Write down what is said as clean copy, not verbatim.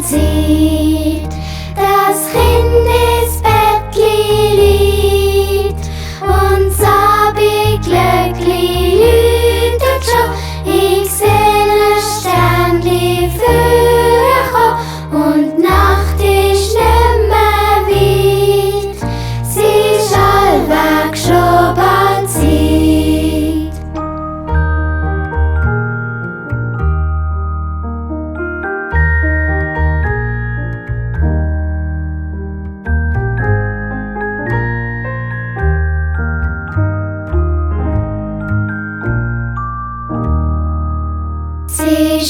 bald sieht, das Kind ist Bettli liegt und Sabi Glöckli lütet schon. Ich seh ne Sternli führen und Nacht ist nimmer weit. Sie ist allweg schon bald Zeit. Sie